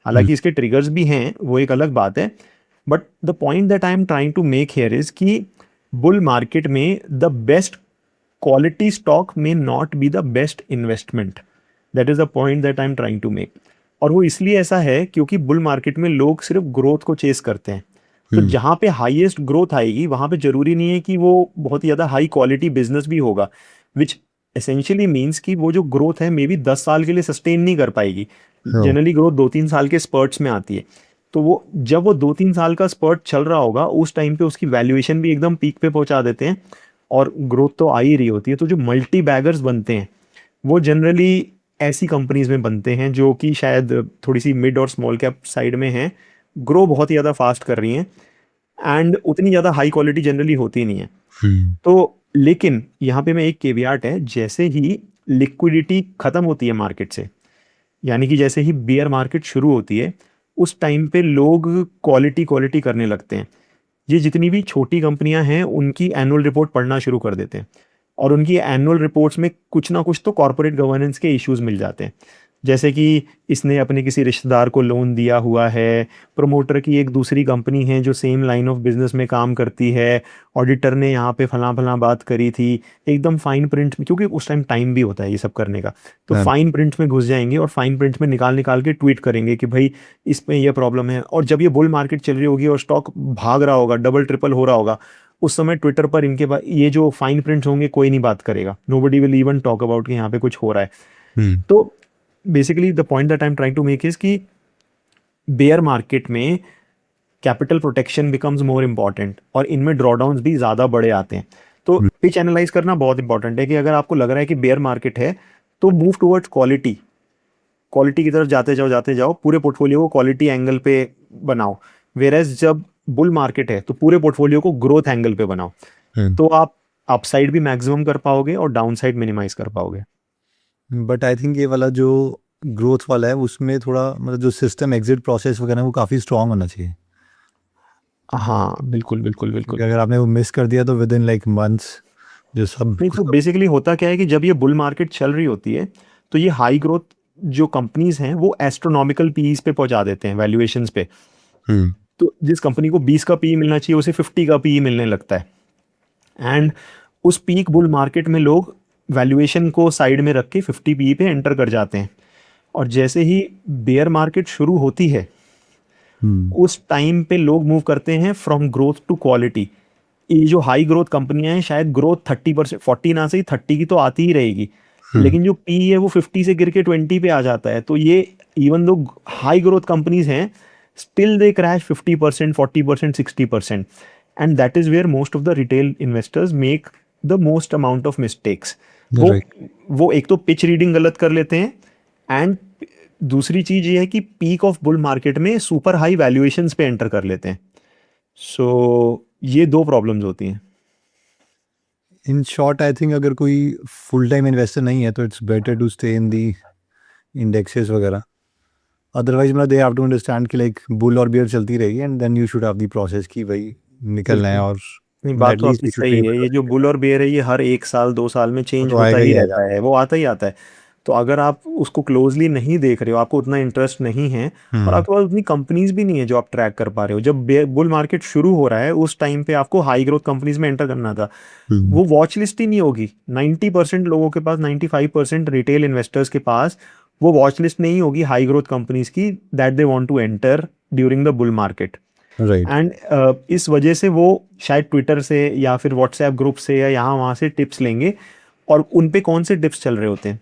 हालांकि इसके ट्रिगर्स भी हैं, वो एक अलग बात है। But the point that I am trying to make here is कि बुल मार्केट में the best quality stock may not be the best investment. That is the point that I'm trying to make. और वो इसलिए ऐसा है क्योंकि bull market में लोग सिर्फ ग्रोथ को चेस करते हैं। तो जहाँ पे हाईएस्ट ग्रोथ आएगी वहाँ पे जरूरी नहीं है कि वो बहुत ही ज़्यादा हाई क्वालिटी बिजनेस भी होगा, विच एसेंशियली मीन्स कि वो जो ग्रोथ है मे बी 10 साल के लिए सस्टेन नहीं कर पाएगी। जनरली ग्रोथ 2-3 साल के स्पर्ट्स में आती है। तो वो जब वो 2-3 साल का स्पर्ट चल रहा होगा उस टाइम पे उसकी वैल्यूएशन भी एकदम पीक पे पहुंचा देते हैं और ग्रोथ तो आ ही रही होती है। तो जो मल्टी बैगर्स बनते हैं वो जनरली ऐसी कंपनीज में बनते हैं जो कि शायद थोड़ी सी मिड और स्मॉल कैप साइड में हैं, ग्रो बहुत ही ज़्यादा फास्ट कर रही हैं एंड उतनी ज़्यादा हाई क्वालिटी जनरली होती नहीं है। तो लेकिन यहाँ पे मैं एक केवियाट है, जैसे ही लिक्विडिटी ख़त्म होती है मार्केट से, यानी कि जैसे ही बियर मार्केट शुरू होती है उस टाइम पे लोग क्वालिटी करने लगते हैं। ये जितनी भी छोटी कंपनियां हैं उनकी एनुअल रिपोर्ट पढ़ना शुरू कर देते हैं और उनकी एनुअल रिपोर्ट्स में कुछ ना कुछ तो कॉर्पोरेट गवर्नेंस के इश्यूज मिल जाते हैं, जैसे कि इसने अपने किसी रिश्तेदार को लोन दिया हुआ है, प्रमोटर की एक दूसरी कंपनी है जो सेम लाइन ऑफ बिजनेस में काम करती है, ऑडिटर ने यहाँ पे फलां बात करी थी, एकदम फाइन प्रिंट में, क्योंकि उस टाइम टाइम भी होता है ये सब करने का। तो फाइन प्रिंट में घुस जाएंगे और फाइन प्रिंट में निकाल के ट्वीट करेंगे कि भाई इसमें ये प्रॉब्लम है। और जब ये बुल मार्केट चल रही होगी और स्टॉक भाग रहा होगा, डबल ट्रिपल हो रहा होगा, उस समय ट्विटर पर इनके ये जो फाइन प्रिंट्स होंगे कोई नहीं बात करेगा, nobody will even talk about कि यहाँ पे कुछ हो रहा है। तो basically the point that I am trying to make is कि बेयर मार्केट में capital protection becomes more important और इनमें ड्रॉडाउन्स भी ज़्यादा बड़े आते हैं। तो पिच एनालाइज करना बहुत इंपॉर्टेंट है कि अगर आपको लग रहा है कि बेयर मार्केट है तो मूव टुवर्ड्स क्वालिटी की तरफ जाते जाओ, पूरे पोर्टफोलियो को क्वालिटी एंगल पे बनाओ। वेयरएज जब बुल मार्केट है तो पूरे पोर्टफोलियो को ग्रोथ एंगल पे बनाओ, तो आप अपसाइड भी मैक्सिमम कर पाओगे और डाउनसाइड मिनिमाइज कर पाओगे। बट आई थिंक ये वाला जो ग्रोथ वाला है उसमें थोड़ा मतलब जो सिस्टम एग्जिट प्रोसेस वगैरह वो काफ़ी स्ट्रांग होना चाहिए। हाँ बिल्कुल बिल्कुल बिल्कुल। क्योंकि अगर आपने वो मिस कर दिया तो विद इन लाइक मंथ्स जो सब नहीं तो बेसिकली होता क्या है कि जब ये बुल मार्केट चल रही होती है तो ये हाई ग्रोथ जो कंपनीज हैं वो एस्ट्रोनॉमिकल पीईज पे पहुंचा देते हैं, वैल्यूएशंस पे। हम्म तो जिस कंपनी को 20 का पीई मिलना चाहिए उसे 50 का पीई मिलने लगता है। एंड उस पीक बुल मार्केट में लोग वैल्यूएशन को साइड में रख के 50 पीई पे एंटर कर जाते हैं। और जैसे ही बेयर मार्केट शुरू होती है उस टाइम पे लोग मूव करते हैं फ्रॉम ग्रोथ टू क्वालिटी। ये जो हाई ग्रोथ कंपनियां हैं शायद ग्रोथ 30%, 40 ना सही 30 की तो आती ही रहेगी, लेकिन जो पी है वो 50 से गिर के 20 पे आ जाता है। तो ये इवन दो हाई ग्रोथ कंपनीज हैं still they crash 50%, 40%, 60%। And that is where most of the retail investors make the most amount of mistakes. वो Right. वो एक तो पिच रीडिंग गलत कर लेते हैं, एंड दूसरी चीज ये है कि पीक ऑफ बुल मार्केट में सुपर हाई वैल्यूएशंस पे एंटर कर लेते हैं। सो ये दो प्रॉब्लम्स होती हैं। इन शॉर्ट आई थिंक अगर कोई फुल टाइम इन्वेस्टर नहीं है तो it's better to stay in the indexes वगैरह। अदरवाइज मतलब दे हैव टू अंडरस्टैंड कि लाइक बुल और बियर चलती रहेगी and then you should have the process कि भाई निकलना है बिल्कुल। और नहीं बात तो एटलीस्ट आपकी यू शुड सही है, ये जो बुल और बेयर है ये हर 1 साल 2 साल में वो चेंज तो होता आएगा ही ही आएगा। रहता है, वो आता ही आता है। तो अगर आप उसको क्लोजली नहीं देख रहे हो, आपको उतना इंटरेस्ट नहीं है और आपके पास उतनी कंपनीज भी नहीं है जो आप ट्रैक कर पा रहे हो, जब बुल मार्केट शुरू हो रहा है उस टाइम पे आपको हाई ग्रोथ कंपनीज में एंटर करना था। वो वॉच लिस्ट ही नहीं होगी 90% लोगों के पास, 95% रिटेल इन्वेस्टर्स के पास वो वॉच लिस्ट नहीं होगी हाई ग्रोथ कंपनीज की that they want to enter during the bull market. Right and इस वजह से वो शायद ट्विटर से या फिर व्हाट्सएप ग्रुप से या यहाँ वहाँ से टिप्स लेंगे। और उन पे कौन से टिप्स चल रहे होते हैं?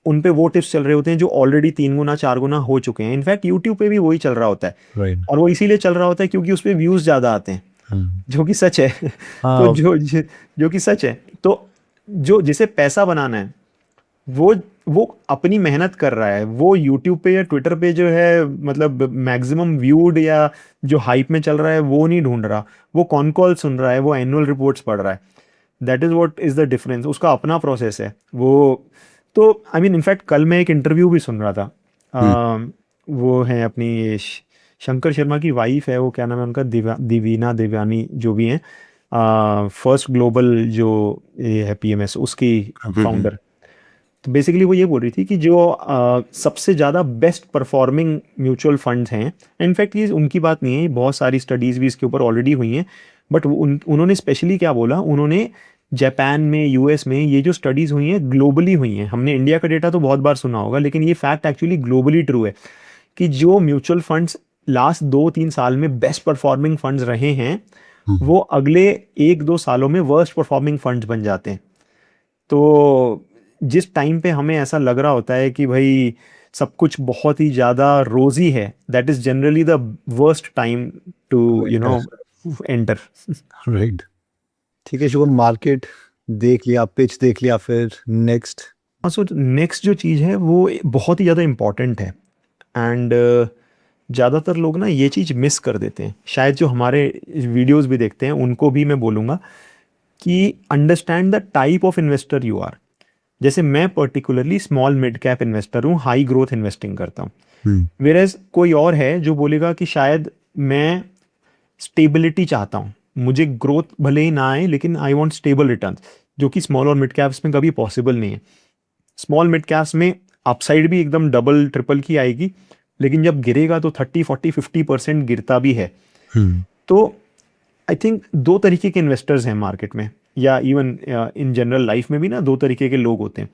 उन पे वो टिप्स चल रहे होते हैं जो ऑलरेडी 3 गुना 4 गुना हो चुके हैं। इनफैक्ट यूट्यूब पे भी वही चल रहा होता है, राइट और वो इसीलिए चल रहा होता है क्योंकि उस पर व्यूज़ ज़्यादा आते हैं, जो कि सच है। तो हाँ जो कि सच है। तो जो जिसे पैसा बनाना है वो अपनी मेहनत कर रहा है, वो यूट्यूब पे या ट्विटर पे जो है मतलब मैक्सिमम व्यूड या जो हाइप में चल रहा है वो नहीं ढूंढ रहा, वो कॉन कॉल सुन रहा है, वो एनुअल रिपोर्ट्स पढ़ रहा है। That is what is the difference. उसका अपना प्रोसेस है वो। तो आई मीन इनफैक्ट कल मैं एक इंटरव्यू भी सुन रहा था। वो है अपनी ये शंकर शर्मा की वाइफ है, वो क्या नाम है उनका, दिवीना देवयानी जो भी हैं, फर्स्ट ग्लोबल जो ये है पीएमएस उसकी फाउंडर। तो बेसिकली वो ये बोल रही थी कि जो सबसे ज़्यादा बेस्ट परफॉर्मिंग म्यूचुअल फंड्स हैं, इनफैक्ट ये उनकी बात नहीं है, बहुत सारी स्टडीज़ भी इसके ऊपर ऑलरेडी हुई हैं, बट उन्होंने स्पेशली क्या बोला, उन्होंने जापान में यूएस में ये जो स्टडीज़ हुई हैं ग्लोबली हुई हैं। हमने इंडिया का डेटा तो बहुत बार सुना होगा, लेकिन ये फैक्ट एक्चुअली ग्लोबली ट्रू है कि जो म्यूचुअल फंड्स लास्ट 2-3 साल में बेस्ट परफॉर्मिंग फंड्स रहे हैं वो अगले 1-2 सालों में वर्स्ट परफॉर्मिंग फंड्स बन जाते हैं। तो जिस टाइम पे हमें ऐसा लग रहा होता है कि भाई सब कुछ बहुत ही ज़्यादा रोजी है, that is generally the worst time to enter. Right ठीक है शुभम, मार्केट देख लिया, पिच देख लिया, फिर नेक्स्ट हाँ, सो नेक्स्ट जो चीज़ है वो बहुत ही ज़्यादा इम्पॉर्टेंट है। एंड ज़्यादातर लोग ना ये चीज़ मिस कर देते हैं, शायद जो हमारे वीडियोस भी देखते हैं उनको भी मैं बोलूँगा कि understand the type of investor you are. जैसे मैं particularly small mid cap investor हूँ, हाई ग्रोथ इन्वेस्टिंग करता हूँ। वेरेज कोई और है जो बोलेगा कि शायद मैं स्टेबिलिटी चाहता हूँ, मुझे ग्रोथ भले ही ना आए लेकिन आई वांट स्टेबल रिटर्न, जो कि स्मॉल और मिड कैप्स में कभी पॉसिबल नहीं है। स्मॉल मिड कैप्स में अपसाइड भी एकदम डबल ट्रिपल की आएगी, लेकिन जब गिरेगा तो 30-40-50% गिरता भी है। तो आई थिंक दो तरीके के इन्वेस्टर्स हैं मार्केट में, या इवन इन जनरल लाइफ में भी ना दो तरीके के लोग होते हैं।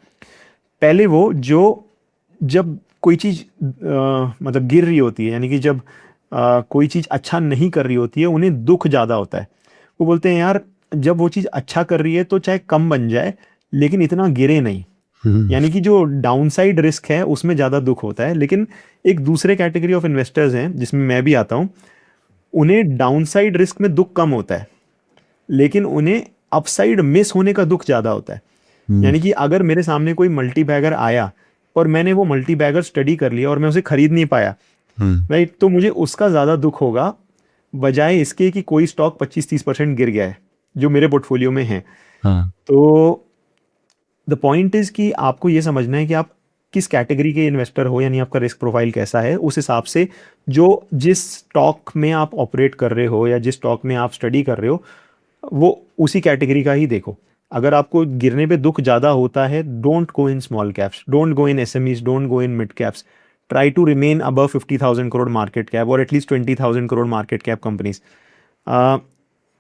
पहले वो जो जब कोई चीज़ मतलब गिर रही होती है, यानी कि जब कोई चीज़ अच्छा नहीं कर रही होती है, उन्हें दुख ज़्यादा होता है। वो बोलते हैं यार जब वो चीज़ अच्छा कर रही है तो चाहे कम बन जाए लेकिन इतना गिरे नहीं। यानी कि जो डाउनसाइड रिस्क है उसमें ज़्यादा दुख होता है। लेकिन एक दूसरे कैटेगरी ऑफ इन्वेस्टर्स हैं जिसमें मैं भी आता हूँ, उन्हें डाउनसाइड रिस्क में दुख कम होता है लेकिन उन्हें अपसाइड मिस होने का दुख ज़्यादा होता है। यानी कि अगर मेरे सामने कोई मल्टी बैगर आया और मैंने वो मल्टी बैगर स्टडी कर लिया और मैं उसे खरीद नहीं पाया, राइट, तो मुझे उसका ज़्यादा दुख होगा बजाय इसके कि कोई स्टॉक 25-30% गिर गया है जो मेरे पोर्टफोलियो में है। तो द पॉइंट इज़ कि आपको ये समझना है कि आप किस कैटेगरी के इन्वेस्टर हो, यानी आपका रिस्क प्रोफाइल कैसा है, उस हिसाब से जिस स्टॉक में आप ऑपरेट कर रहे हो या जिस स्टॉक में आप स्टडी कर रहे हो वो उसी कैटेगरी का ही देखो। अगर आपको गिरने पे दुख ज़्यादा होता है, don't go in small caps, don't go in SMEs, don't go in mid caps, try to remain above 50,000 crore market cap और at least 20,000 crore market cap companies.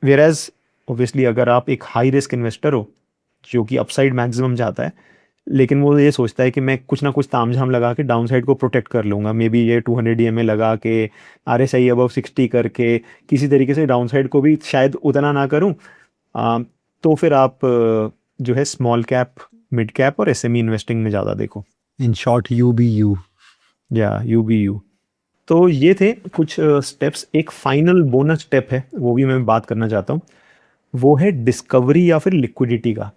Whereas obviously अगर आप एक हाई रिस्क इन्वेस्टर हो जो कि अपसाइड मैक्सिमम जाता है, लेकिन वो ये सोचता है कि मैं कुछ ना कुछ तामझाम लगा के डाउन साइड को प्रोटेक्ट कर लूँगा, मे बी ये 200 EMA लगा के RSI अबव 60 करके किसी तरीके से डाउन साइड को भी शायद उतना ना करूँ, तो फिर आप जो है स्मॉल कैप, मिड कैप और SME इन्वेस्टिंग में ज़्यादा देखो। In short you be you. या यू बी यू। तो ये थे कुछ स्टेप्स। एक फाइनल बोनस स्टेप है, वो भी मैं बात करना चाहता हूँ, वो है डिस्कवरी या फिर लिक्विडिटी का।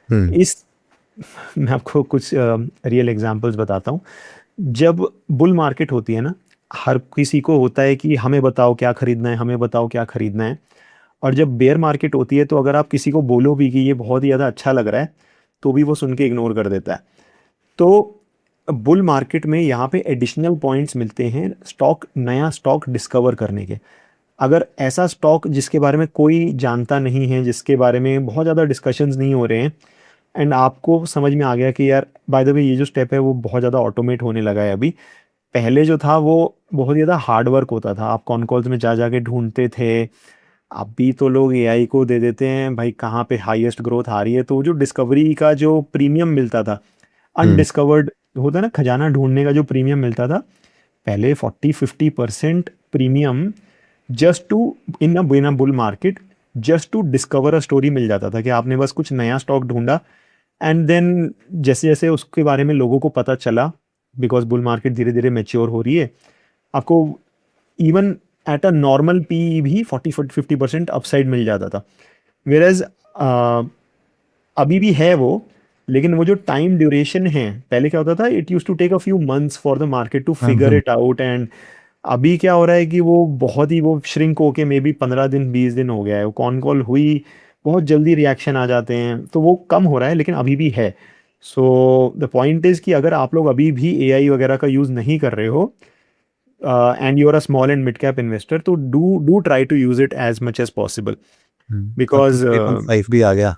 इस मैं आपको कुछ रियल एग्जांपल्स बताता हूँ। जब बुल मार्केट होती है ना, हर किसी को होता है कि हमें बताओ क्या खरीदना है, हमें बताओ क्या खरीदना है। और जब बेयर मार्केट होती है तो अगर आप किसी को बोलो भी कि ये बहुत ही ज़्यादा अच्छा लग रहा है तो भी वो सुन के इग्नोर कर देता है। तो बुल मार्केट में यहाँ पे एडिशनल पॉइंट्स मिलते हैं नया स्टॉक डिस्कवर करने के। अगर ऐसा स्टॉक जिसके बारे में कोई जानता नहीं है, जिसके बारे में बहुत ज़्यादा डिस्कशंस नहीं हो रहे हैं, एंड आपको समझ में आ गया कि यार बाय द वे ये जो स्टेप है वो बहुत ज़्यादा ऑटोमेट होने लगा है अभी, पहले जो था वो बहुत ज़्यादा हार्ड वर्क होता था, आप कॉन कॉल्स में जा के ढूंढते थे। अभी तो लोग AI को दे देते हैं भाई कहाँ पे हाईएस्ट ग्रोथ आ रही है, तो जो डिस्कवरी का जो प्रीमियम मिलता था, अनडिस्कवर्ड होता है ना, खजाना ढूंढने का जो प्रीमियम मिलता था, पहले 40-50% premium just to in a bull market just to discover a story मिल जाता था कि आपने बस कुछ नया स्टॉक ढूंढा। एंड देन जैसे जैसे उसके बारे में लोगों को पता चला, बिकॉज बुल मार्केट धीरे धीरे मेच्योर हो रही है, आपको even at a normal P भी 40-50% अपसाइड मिल जाता था। वेयर अभी भी है वो, लेकिन वो जो टाइम ड्यूरेशन है, पहले क्या होता था, it use to take a few months for the market to figure it out, and अभी क्या हो रहा है कि वो बहुत ही वो श्रिंक होके मे बी 15 दिन 20 दिन हो गया है, वो कॉन कॉल हुई बहुत जल्दी रिएक्शन आ जाते हैं, तो वो कम हो रहा है लेकिन अभी भी है। सो द पॉइंट इज़ कि अगर आप लोग अभी भी AI वगैरह का यूज़ नहीं कर रहे हो and you are a small and mid cap investor, तो do try to use it as much as possible, because 5 भी आ गया।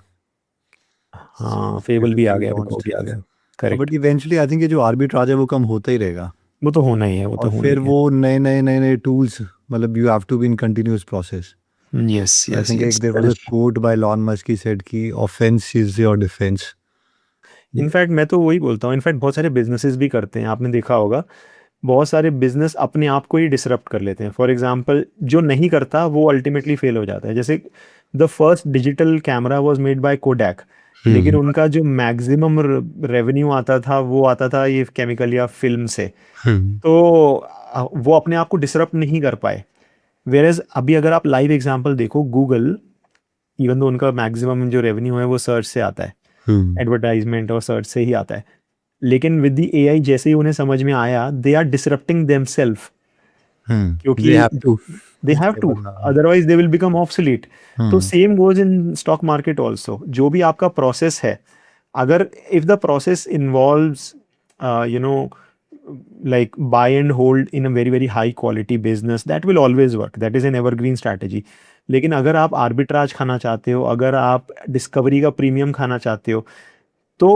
हाँ फेबल भी आ गया, बिकॉज भी आ गया, correct. But eventually I think ये जो आर्बिट्राज है वो कम होता ही रहेगा। वो तो होना ही है, वो तो और होना फिर ही है। वो नए टूल्स, मतलब you have to be in continuous process. Yes I yes think yes. एक there was a quote by Elon Musk की सेड कि offence is your defence. In fact मैं तो वही बोलता हूँ, इनफैक्ट बहुत सारे बिजनेसेस भी करते हैं, आपने देखा होगा बहुत सारे बिजनेस अपने आप को ही डिसरप्ट कर लेते हैं। फॉर एग्जांपल जो नहीं करता वो अल्टीमेटली फेल हो जाता है। जैसे the first digital camera was made by Kodak, लेकिन उनका जो मैक्सिमम रेवेन्यू आता था वो आता था ये केमिकल या फिल्म से, तो वो अपने आप को डिसरप्ट नहीं कर पाए। वेयरएज अभी अगर आप लाइव एग्जांपल देखो, गूगल इवन दो उनका मैक्सिमम जो रेवेन्यू है वो सर्च से आता है, एडवर्टाइजमेंट और सर्च से ही आता है, लेकिन विद द AI जैसे ही उन्हें समझ में आया दे आर डिसरप्टिंग देमसेल्फ, क्योंकि they have to, otherwise they will become obsolete. तो same goes in stock market also. जो भी आपका प्रोसेस है, अगर if the process involves you know like buy and hold in a very very high quality business, that will always work, that is an evergreen strategy। लेकिन अगर आप arbitrage खाना चाहते हो, अगर आप डिस्कवरी का प्रीमियम खाना चाहते हो, तो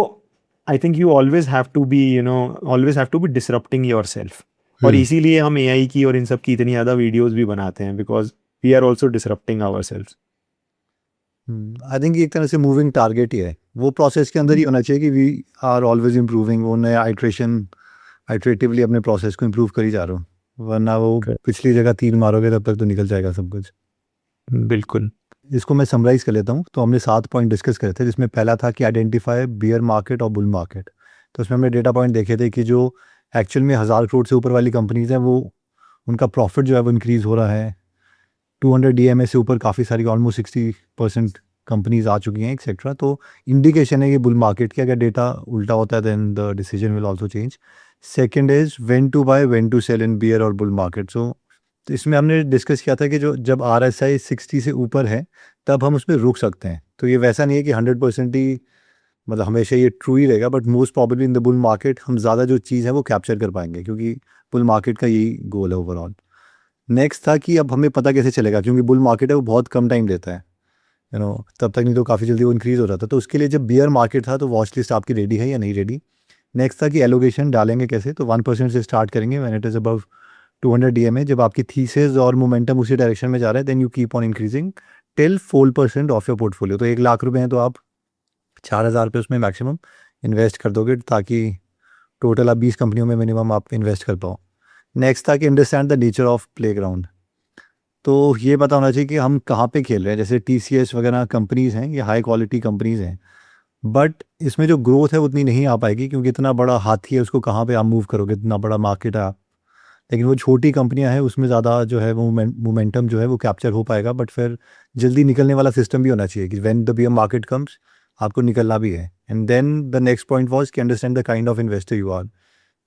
I think you always have to be always have to be disrupting your self. और इसीलिए हम AI की और इन सब की इतनी ज़्यादा वीडियोस भी बनाते हैं, because we are also disrupting our self. I think एक तरह से मूविंग टारगेट ही है, वो प्रोसेस के अंदर ही होना चाहिए कि वी आर ऑलवेज इम्प्रूविंग, वो नया आइट्रेटिवली अपने प्रोसेस को इम्प्रूव कर ही जा रहा हूँ, वरना वो पिछली जगह तीर मारोगे तब तक तो निकल जाएगा सब कुछ। बिल्कुल। इसको मैं समराइज कर लेता हूँ। तो हमने 7 पॉइंट डिस्कस करे थे, जिसमें पहला था कि आइडेंटिफाई बियर मार्केट और बुल मार्केट। तो उसमें हमने डेटा पॉइंट देखे थे कि जो एक्चुअल में 1000 करोड़ से ऊपर वाली कंपनीज हैं, वो उनका प्रॉफिट जो है वो इंक्रीज़ हो रहा है। 200 DMA से ऊपर काफ़ी सारी ऑलमोस्ट 60% कंपनीज आ चुकी हैं एक्सेट्रा। तो इंडिकेशन है कि बुल मार्केट की। अगर डेटा उल्टा होता है then the decision will also change. Second is when to buy when to sell in bear और बुल मार्केट। सो तो इसमें हमने डिस्कस किया था कि जो जब RSI 60 से ऊपर है तब हम उसमें रुक सकते हैं। तो ये वैसा नहीं है कि 100% ही मतलब हमेशा ये ट्रू ही रहेगा, but most probably in the bull market हम ज़्यादा जो चीज़ है वो कैप्चर कर पाएंगे, क्योंकि बुल मार्केट का यही गोल है ओवरऑल। नेक्स्ट था कि अब हमें पता कैसे चलेगा, क्योंकि बुल मार्केट है वो बहुत कम टाइम देता है, तब तक नहीं तो काफ़ी जल्दी वो इंक्रीज़ हो जाता है। तो उसके लिए जब बियर मार्केट था तो वॉच लिस्ट आपकी रेडी है या नहीं रेडी। नेक्स्ट था कि एलोकेशन डालेंगे कैसे, तो 1% से स्टार्ट करेंगे when it is above 200 DMA। जब आपकी थीसिस और मोमेंटम उसी डायरेक्शन में जा रहा है, then you keep on increasing till 4% of your portfolio. तो 1 लाख रुपए हैं तो आप 4,000 रुपये उसमें मैक्सिमम इन्वेस्ट कर दोगे, ताकि टोटल आप 20 कंपनियों में मिनिमम आप इन्वेस्ट कर पाओ। नेक्स्ट था कि understand the nature of playground. तो ये पता होना चाहिए कि हम कहाँ पे खेल रहे हैं। जैसे TCS वगैरह कंपनीज़ हैं, ये हाई क्वालिटी कंपनीज़ हैं, बट इसमें जो ग्रोथ है वो उतनी नहीं आ पाएगी, क्योंकि इतना बड़ा हाथी है, उसको कहाँ पे आप मूव करोगे, इतना बड़ा मार्केट है। लेकिन वो छोटी कंपनियां हैं, उसमें ज़्यादा जो है वो मोमेंटम जो है वो कैप्चर हो पाएगा। बट फिर जल्दी निकलने वाला सिस्टम भी होना चाहिए कि when the bear market comes आपको निकलना भी है। And then the next point was कि understand the kind of investor you are.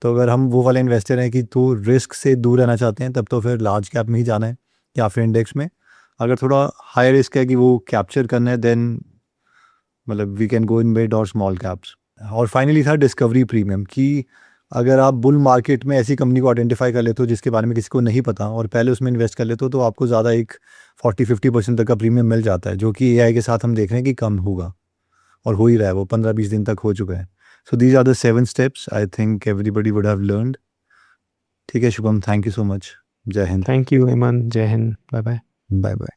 तो अगर हम वो वाले इन्वेस्टर हैं कि तो रिस्क से दूर रहना चाहते हैं, तब तो फिर लार्ज कैप में ही जाना है या फिर इंडेक्स में। अगर थोड़ा हाई रिस्क है कि वो कैप्चर करना है, देन मतलब we can go in mid और स्मॉल कैप्स। और फाइनली था डिस्कवरी प्रीमियम, कि अगर आप बुल मार्केट में ऐसी कंपनी को आइडेंटिफाई कर लेते हो जिसके बारे में किसी को नहीं पता और पहले उसमें इन्वेस्ट कर लेते हो, तो आपको ज़्यादा एक 40-50% तक का प्रीमियम मिल जाता है, जो कि AI के साथ हम देख रहे हैं कि कम होगा और हो ही रहा है, वो 15-20 दिन तक हो चुका है। So these are the 7 steps I think everybody would have learned. ठीक है Shubham, thank you so much. जय हिंद। थैंक यू हेमंत, जय Hind, bye bye. Bye bye.